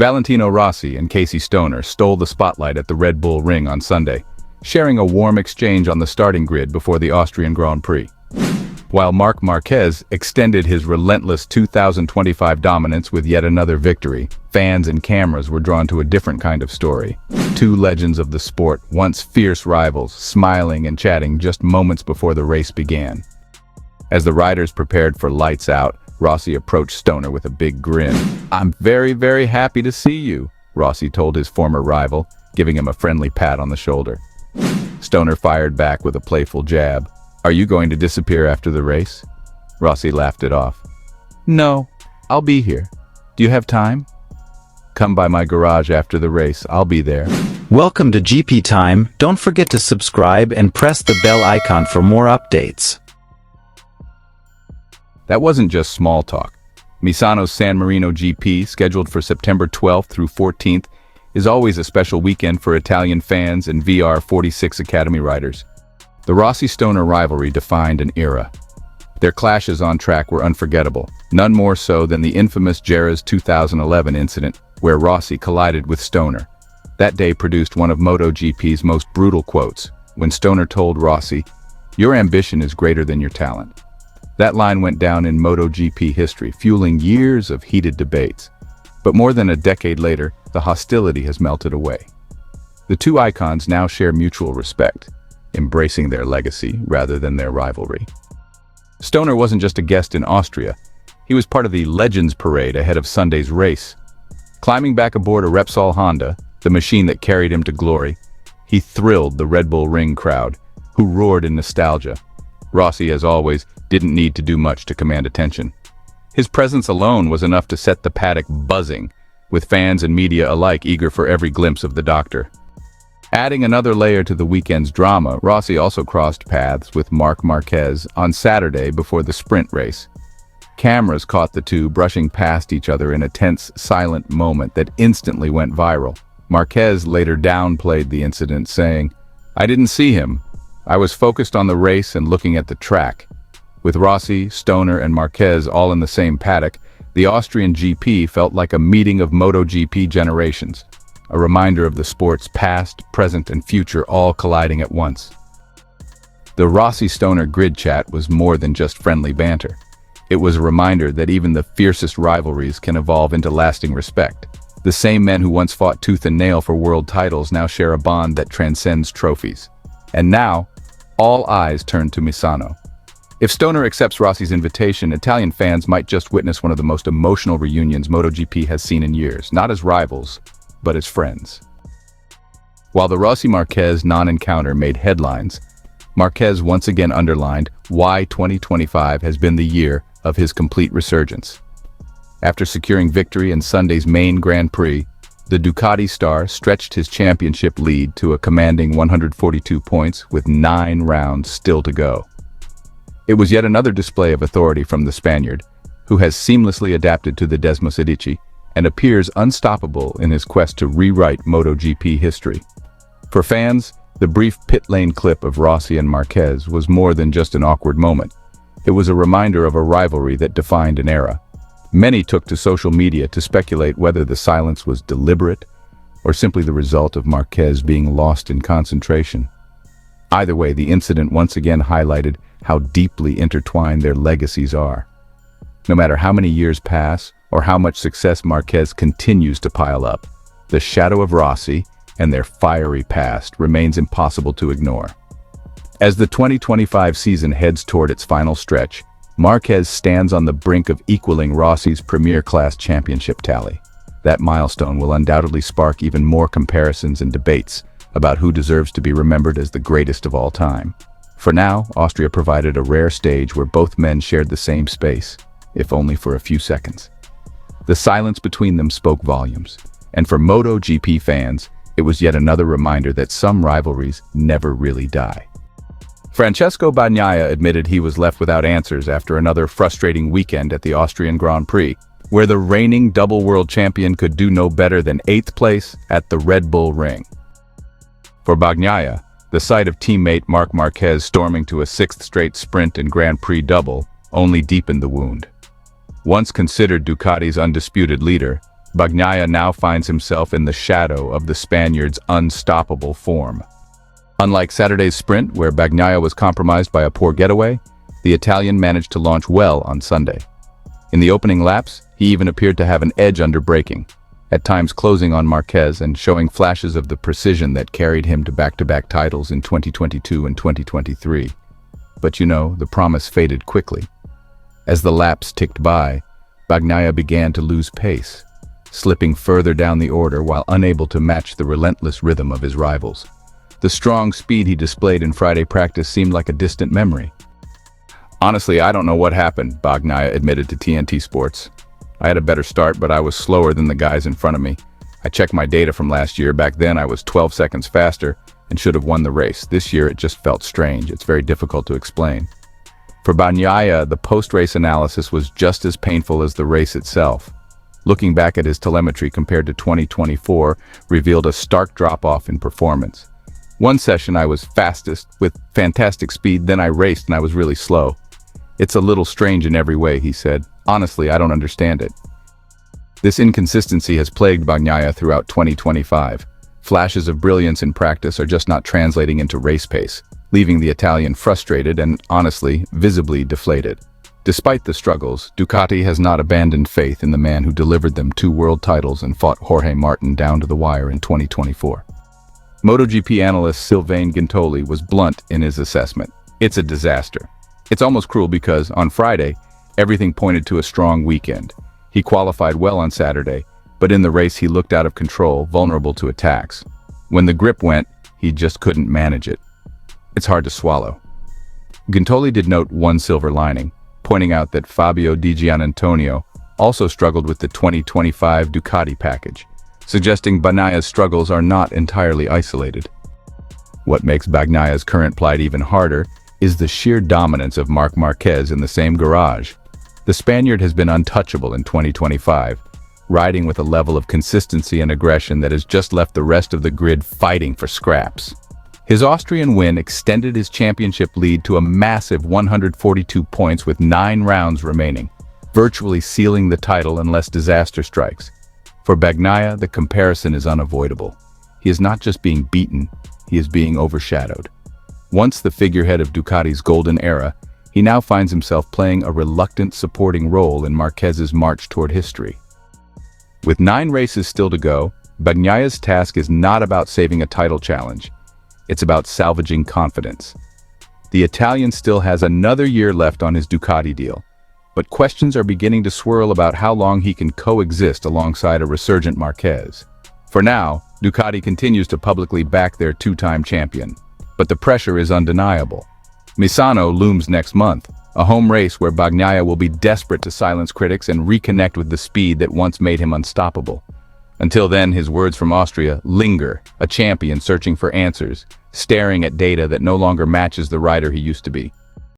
Valentino Rossi and Stoner stole the spotlight at the Red Bull Ring on Sunday, sharing a warm exchange on the starting grid before the Austrian Grand Prix. While Marc Marquez extended his relentless 2025 dominance with yet another victory, fans and cameras were drawn to a different kind of story. Two legends of the sport, once fierce rivals, smiling and chatting just moments before the race began. As the riders prepared for lights out, Rossi approached Stoner with a big grin. "I'm very, very happy to see you," Rossi told his former rival, giving him a friendly pat on the shoulder. Stoner fired back with a playful jab. "Are you going to disappear after the race?" Rossi laughed it off. "No, I'll be here. Do you have time? Come by my garage after the race, I'll be there." Welcome to GP Time. Don't forget to subscribe and press the bell icon for more updates. That wasn't just small talk. Misano's San Marino GP, scheduled for September 12th through 14th, is always a special weekend for Italian fans and VR46 Academy riders. The Rossi-Stoner rivalry defined an era. Their clashes on track were unforgettable, none more so than the infamous Jerez 2011 incident where Rossi collided with Stoner. That day produced one of MotoGP's most brutal quotes, when Stoner told Rossi, "Your ambition is greater than your talent." That line went down in MotoGP history, fueling years of heated debates. But more than a decade later, the hostility has melted away. The two icons now share mutual respect, embracing their legacy rather than their rivalry. Stoner wasn't just a guest in Austria, he was part of the Legends Parade ahead of Sunday's race. Climbing back aboard a Repsol Honda, the machine that carried him to glory, he thrilled the Red Bull Ring crowd, who roared in nostalgia. Rossi, as always, didn't need to do much to command attention. His presence alone was enough to set the paddock buzzing, with fans and media alike eager for every glimpse of the doctor. Adding another layer to the weekend's drama, Rossi also crossed paths with Marc Marquez on Saturday before the sprint race. Cameras caught the two brushing past each other in a tense, silent moment that instantly went viral. Marquez later downplayed the incident, saying, "I didn't see him. I was focused on the race and looking at the track." With Rossi, Stoner, and Marquez all in the same paddock, the Austrian GP felt like a meeting of MotoGP generations, a reminder of the sport's past, present, and future all colliding at once. The Rossi-Stoner grid chat was more than just friendly banter. It was a reminder that even the fiercest rivalries can evolve into lasting respect. The same men who once fought tooth and nail for world titles now share a bond that transcends trophies. And now, all eyes turn to Misano. If Stoner accepts Rossi's invitation, Italian fans might just witness one of the most emotional reunions MotoGP has seen in years, not as rivals, but as friends. While the Rossi-Marquez non-encounter made headlines, Marquez once again underlined why 2025 has been the year of his complete resurgence. After securing victory in Sunday's main Grand Prix, the Ducati star stretched his championship lead to a commanding 142 points with 9 rounds still to go. It was yet another display of authority from the Spaniard, who has seamlessly adapted to the Desmosedici and appears unstoppable in his quest to rewrite MotoGP history. For fans, the brief pit lane clip of Rossi and Marquez was more than just an awkward moment. It was a reminder of a rivalry that defined an era. Many took to social media to speculate whether the silence was deliberate or simply the result of Marquez being lost in concentration. Either way, the incident once again highlighted how deeply intertwined their legacies are. No matter how many years pass or how much success Marquez continues to pile up, the shadow of Rossi and their fiery past remains impossible to ignore. As the 2025 season heads toward its final stretch, Marquez stands on the brink of equaling Rossi's Premier Class championship tally. That milestone will undoubtedly spark even more comparisons and debates about who deserves to be remembered as the greatest of all time. For now, Austria provided a rare stage where both men shared the same space, if only for a few seconds. The silence between them spoke volumes, and for MotoGP fans, it was yet another reminder that some rivalries never really die. Francesco Bagnaia admitted he was left without answers after another frustrating weekend at the Austrian Grand Prix, where the reigning double world champion could do no better than 8th place at the Red Bull Ring. For Bagnaia, the sight of teammate Marc Marquez storming to a 6th straight sprint and Grand Prix double only deepened the wound. Once considered Ducati's undisputed leader, Bagnaia now finds himself in the shadow of the Spaniard's unstoppable form. Unlike Saturday's sprint, where Bagnaia was compromised by a poor getaway, the Italian managed to launch well on Sunday. In the opening laps, he even appeared to have an edge under braking, at times closing on Marquez and showing flashes of the precision that carried him to back-to-back titles in 2022 and 2023. But the promise faded quickly. As the laps ticked by, Bagnaia began to lose pace, slipping further down the order while unable to match the relentless rhythm of his rivals. The strong speed he displayed in Friday practice seemed like a distant memory. "Honestly, I don't know what happened," Bagnaia admitted to TNT Sports. "I had a better start, but I was slower than the guys in front of me. I checked my data from last year. Back then I was 12 seconds faster and should have won the race. This year it just felt strange. It's very difficult to explain." For Bagnaia, the post-race analysis was just as painful as the race itself. Looking back at his telemetry compared to 2024 revealed a stark drop-off in performance. "One session I was fastest with fantastic speed, then I raced and I was really slow. It's a little strange in every way," he said. "Honestly, I don't understand it." This inconsistency has plagued Bagnaia throughout 2025. Flashes of brilliance in practice are just not translating into race pace, leaving the Italian frustrated and, honestly, visibly deflated. Despite the struggles, Ducati has not abandoned faith in the man who delivered them 2 world titles and fought Jorge Martin down to the wire in 2024. MotoGP analyst Sylvain Guintoli was blunt in his assessment. "It's a disaster. It's almost cruel because, on Friday, everything pointed to a strong weekend. He qualified well on Saturday, but in the race he looked out of control, vulnerable to attacks. When the grip went, he just couldn't manage it. It's hard to swallow." Guintoli did note one silver lining, pointing out that Fabio Di Giannantonio also struggled with the 2025 Ducati package, suggesting Bagnaia's struggles are not entirely isolated. What makes Bagnaia's current plight even harder is the sheer dominance of Marc Marquez in the same garage. The Spaniard has been untouchable in 2025, riding with a level of consistency and aggression that has just left the rest of the grid fighting for scraps. His Austrian win extended his championship lead to a massive 142 points with 9 rounds remaining, virtually sealing the title unless disaster strikes. For Bagnaia, the comparison is unavoidable. He is not just being beaten, he is being overshadowed. Once the figurehead of Ducati's golden era, he now finds himself playing a reluctant supporting role in Marquez's march toward history. With 9 races still to go, Bagnaia's task is not about saving a title challenge. It's about salvaging confidence. The Italian still has another year left on his Ducati deal, but questions are beginning to swirl about how long he can coexist alongside a resurgent Marquez. For now, Ducati continues to publicly back their 2-time champion, but the pressure is undeniable. Misano looms next month, a home race where Bagnaia will be desperate to silence critics and reconnect with the speed that once made him unstoppable. Until then, his words from Austria linger, a champion searching for answers, staring at data that no longer matches the rider he used to be.